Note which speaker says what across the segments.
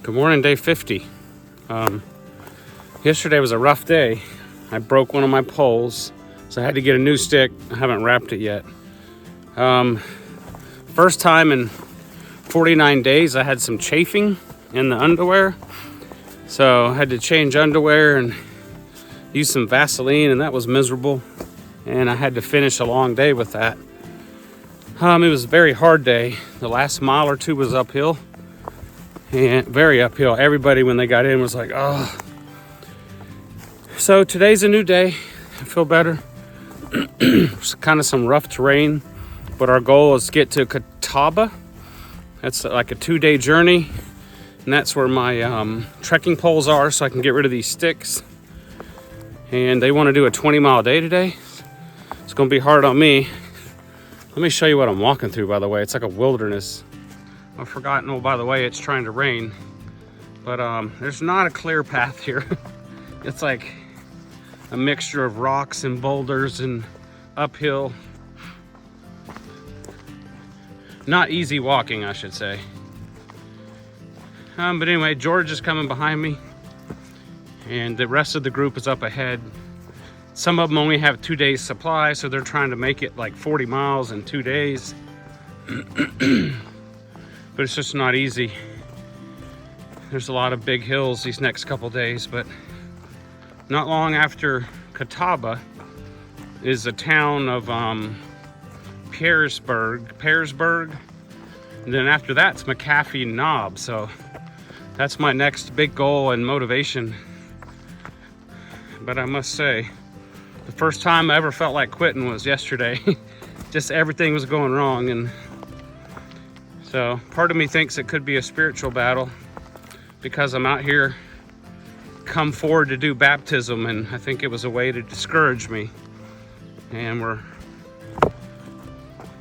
Speaker 1: Good morning, day 50. Yesterday was a rough day. I broke one of my poles, so I had to get a new stick. I haven't wrapped it yet. First time in 49 days I had some chafing in the underwear. So I had to change underwear and use some Vaseline, and that was miserable. And I had to finish a long day with that. It was a very hard day. The last mile or two was uphill. And very uphill. Everybody, when they got in, was like, oh. So today's a new day. I feel better. It's kind of some rough terrain, but our goal is to get to Catawba. That's like a 2-day journey, and that's where my trekking poles are, so I can get rid of these sticks. And they want to do a 20-mile day today. It's going to be hard on me. Let me show you what I'm walking through, by the way. It's like a wilderness. I've forgotten, oh, by the way, it's trying to rain. But there's not a clear path here. It's like a mixture of rocks and boulders and uphill. Not easy walking, I should say. But anyway, George is coming behind me, and the rest of the group is up ahead. Some of them only have 2 days supply, so they're trying to make it like 40 miles in 2 days. But it's just not easy. There's a lot of big hills these next couple days, but not long after Catawba is a town of Pearsburg, and then after that's McAfee Knob. So that's my next big goal and motivation. But I must say, the first time I ever felt like quitting was yesterday. Just everything was going wrong, and so part of me thinks it could be a spiritual battle because I'm out here come forward to do baptism, and I think it was a way to discourage me. And we're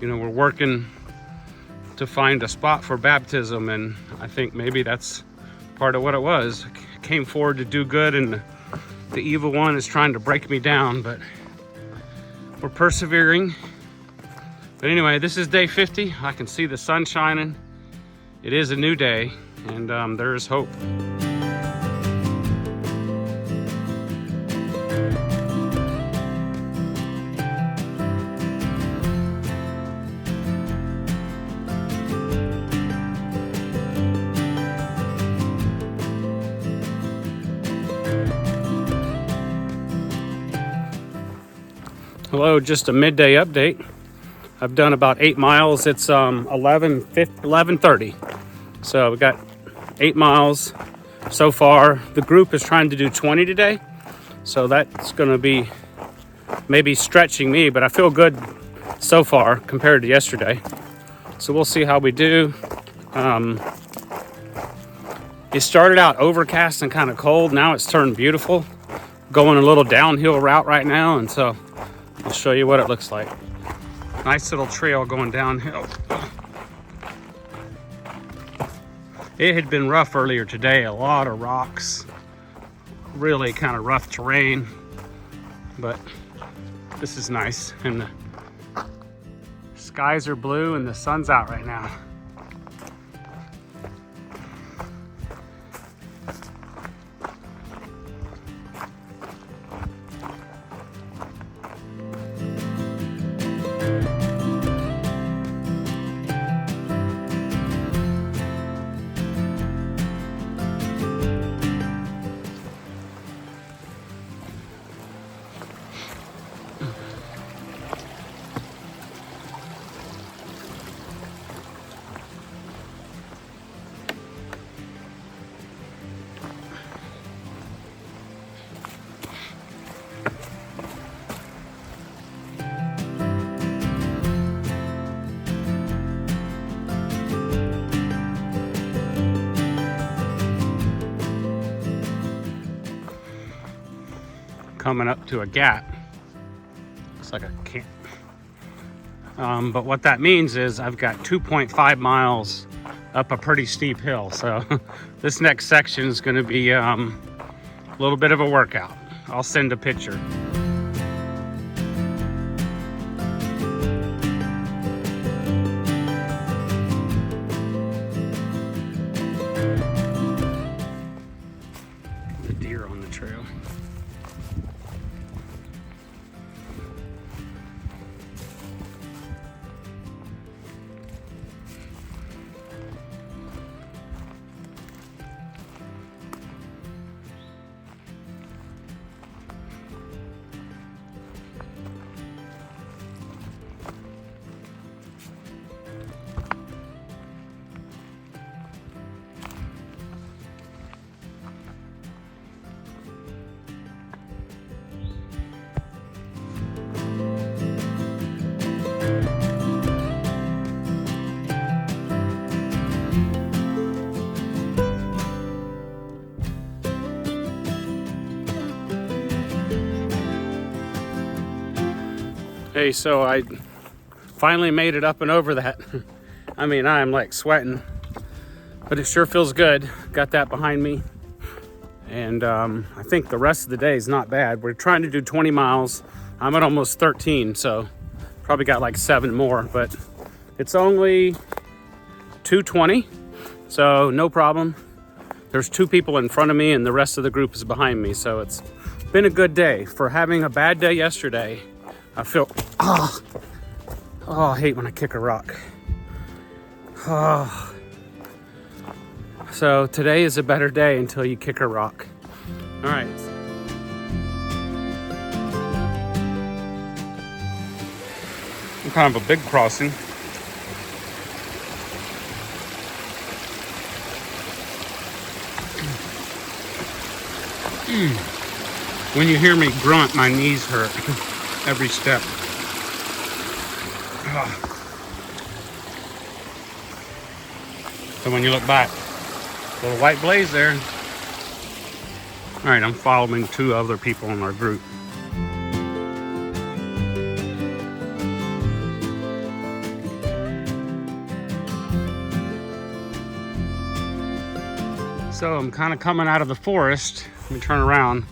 Speaker 1: working to find a spot for baptism, and I think maybe that's part of what it was. I came forward to do good, and the evil one is trying to break me down, but we're persevering. But anyway, this is day 50. I can see the sun shining. It is a new day, and there is hope. Hello, just a midday update. I've done about 8 miles. It's 11:30. So we got 8 miles so far. The group is trying to do 20 today. So that's going to be maybe stretching me, but I feel good so far compared to yesterday. So we'll see how we do. It started out overcast and kind of cold. Now it's turned beautiful. Going a little downhill route right now, and so I'll show you what it looks like. Nice little trail going downhill. It had been rough earlier today, a lot of rocks, really kind of rough terrain, but this is nice, and the skies are blue and the sun's out right now. Coming up to a gap. Looks like a camp. But what that means is I've got 2.5 miles up a pretty steep hill. So this next section is going to be a little bit of a workout. I'll send a picture. Hey, so I finally made it up and over that. I mean, I'm like sweating, but it sure feels good. Got that behind me. And I think the rest of the day is not bad. We're trying to do 20 miles. I'm at almost 13, so probably got like 7 more, but it's only 2:20, so no problem. There's 2 people in front of me and the rest of the group is behind me, so it's been a good day. For having a bad day yesterday, I feel, oh, I hate when I kick a rock. Oh. So today is a better day until you kick a rock. All right. Kind of a big crossing. When you hear me grunt, my knees hurt every step. So when you look back, little white blaze there. All right, I'm following 2 other people in our group. So I'm kind of coming out of the forest. Let me turn around.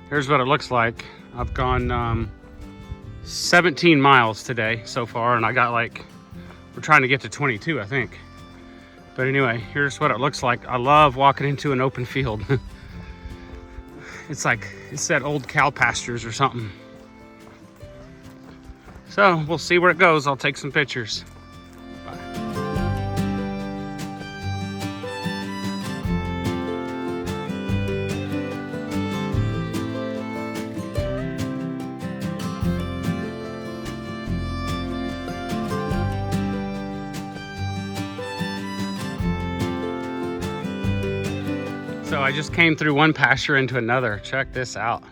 Speaker 1: Here's what it looks like. I've gone 17 miles today so far, and I got like, we're trying to get to 22, I think. But anyway, here's what it looks like. I love walking into an open field. It's like, it's that old cow pastures or something. So we'll see where it goes. I'll take some pictures. So I just came through one pasture into another. Check this out.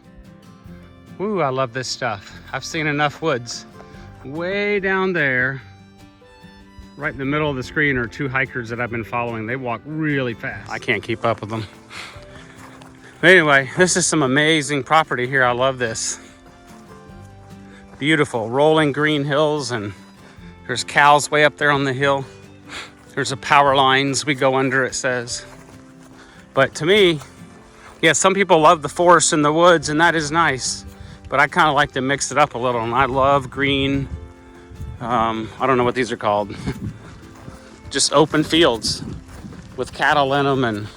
Speaker 1: Woo, I love this stuff. I've seen enough woods. Way down there, right in the middle of the screen, are 2 hikers that I've been following. They walk really fast. I can't keep up with them. But anyway, this is some amazing property here. I love this. Beautiful rolling green hills, and there's cows way up there on the hill. There's a power lines we go under, it says. But to me, yeah, some people love the forest and the woods, and that is nice. But I kind of like to mix it up a little, and I love green, I don't know what these are called, just open fields with cattle in them, and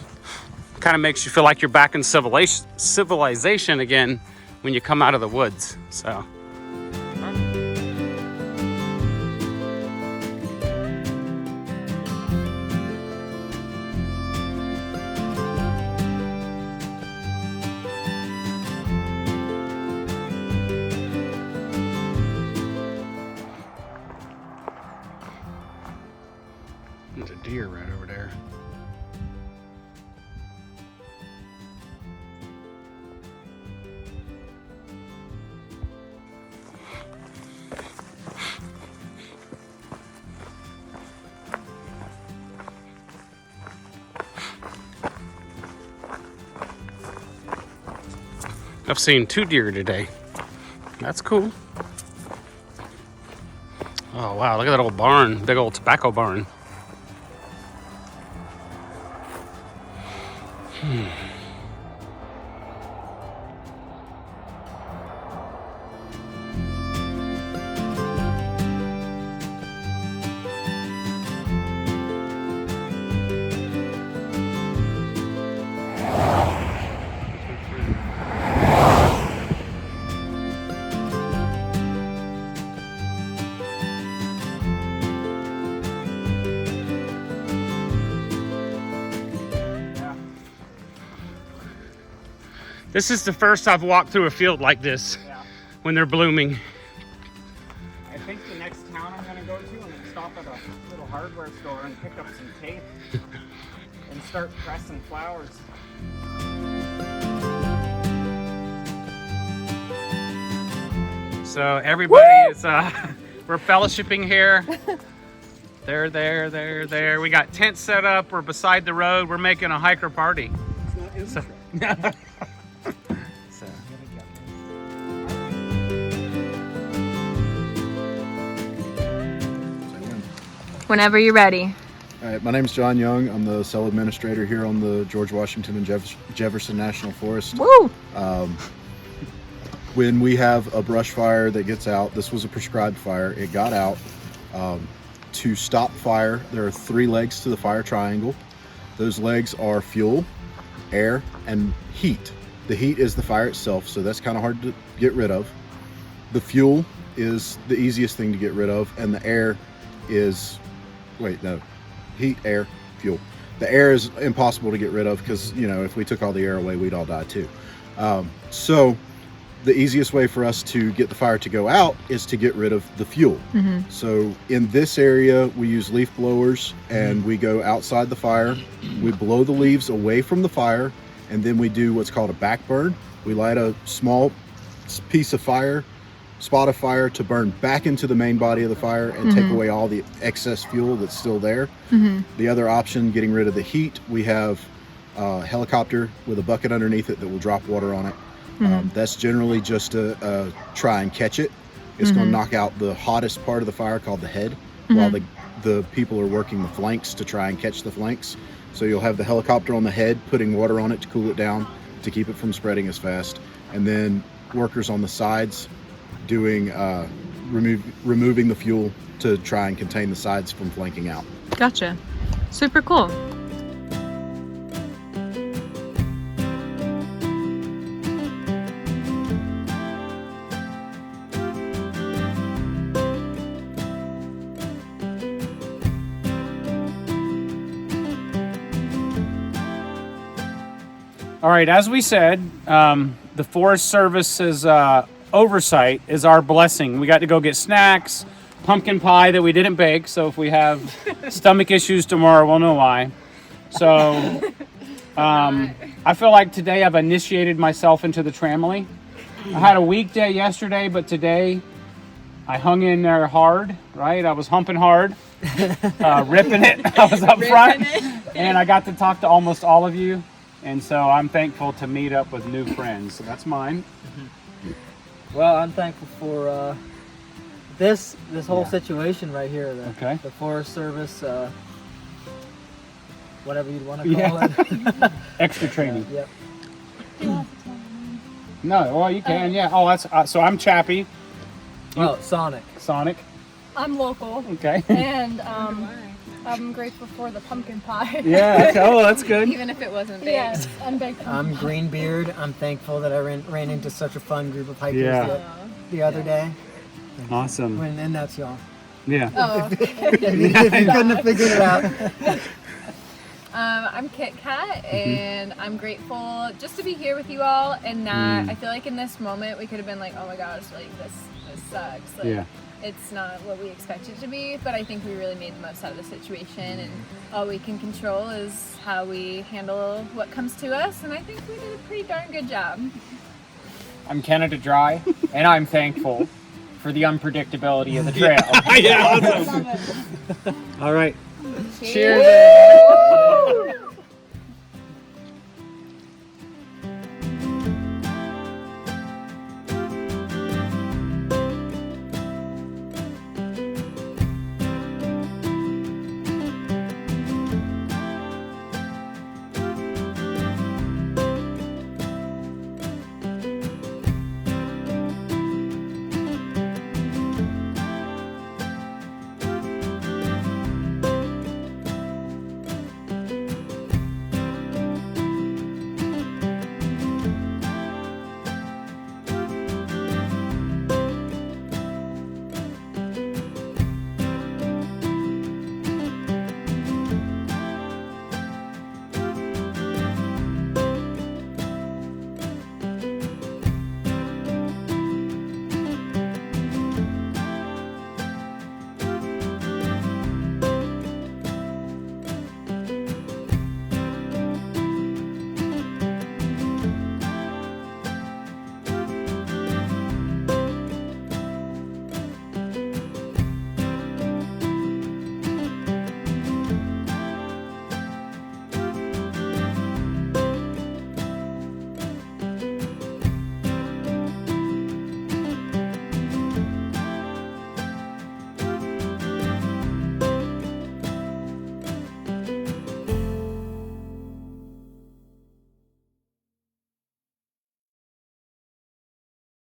Speaker 1: kind of makes you feel like you're back in civilization again when you come out of the woods. So. There's a deer right over there. I've seen 2 deer today. That's cool. Oh wow, look at that old barn, big old tobacco barn. This is the first I've walked through a field like this, when they're blooming.
Speaker 2: I think the next town I'm gonna go to, I'm gonna stop at a little hardware store and pick up some tape and start pressing flowers.
Speaker 1: So everybody is, we're fellowshipping here. There. We got tents set up. We're beside the road. We're making a hiker party.
Speaker 2: It's not
Speaker 1: So.
Speaker 3: Whenever you're ready.
Speaker 4: All right, my name's John Young. I'm the cell administrator here on the George Washington and Jefferson National Forest.
Speaker 3: Woo!
Speaker 4: When we have a brush fire that gets out, this was a prescribed fire, it got out. To stop fire, there are 3 legs to the fire triangle. Those legs are fuel, air, and heat. The heat is the fire itself, so that's kind of hard to get rid of. The fuel is the easiest thing to get rid of, and the air is, heat, air, fuel. The air is impossible to get rid of because, you know, if we took all the air away, we'd all die too. So the easiest way for us to get the fire to go out is to get rid of the fuel. So in this area, we use leaf blowers and we go outside the fire. We blow the leaves away from the fire, and then we do what's called a back burn. We light a small piece of fire, spot of fire, to burn back into the main body of the fire and take away all the excess fuel that's still there. The other option, getting rid of the heat, we have a helicopter with a bucket underneath it that will drop water on it. That's generally just to try and catch it. It's going to knock out the hottest part of the fire called the head, while the people are working the flanks to try and catch the flanks. So you'll have the helicopter on the head putting water on it to cool it down, to keep it from spreading as fast, and then workers on the sides doing removing the fuel to try and contain the sides from flanking out.
Speaker 3: Gotcha. Super cool.
Speaker 1: All right, as we said, the Forest Service's oversight is our blessing. We got to go get snacks, pumpkin pie that we didn't bake, so if we have stomach issues tomorrow, we'll know why. So I feel like today I've initiated myself into the tramily. I had a weekday yesterday, but today I hung in there hard, right? I was humping hard, ripping it. I was up front, and I got to talk to almost all of you. And so I'm thankful to meet up with new friends. So that's mine.
Speaker 5: Well, I'm thankful for this whole situation right here. The Forest Service, whatever you'd want to call it.
Speaker 1: Extra training.
Speaker 5: Yep.
Speaker 1: No, well, you can, yeah. Oh, that's so I'm Chappie.
Speaker 5: Oh, Sonic.
Speaker 1: Sonic.
Speaker 6: I'm local.
Speaker 1: Okay.
Speaker 6: And I'm grateful for the pumpkin pie.
Speaker 1: Yeah. Okay. Oh, that's good.
Speaker 6: Even if it wasn't baked. Yes, unbaked.
Speaker 5: I'm Greenbeard. I'm thankful that I ran into such a fun group of hikers the other day.
Speaker 1: Awesome.
Speaker 5: And that's y'all.
Speaker 1: Yeah.
Speaker 6: Oh.
Speaker 5: You couldn't have figured it out.
Speaker 6: I'm Kit Kat, and I'm grateful just to be here with you all. And not, I feel like in this moment we could have been like, oh my gosh, like this sucks. Like, it's not what we expected to be, but I think we really made the most out of the situation, and all we can control is how we handle what comes to us, and I think we did a pretty darn good job.
Speaker 2: I'm Canada Dry, and I'm thankful for the unpredictability of the trail.
Speaker 1: Yeah, awesome.
Speaker 2: All right.
Speaker 6: Cheers.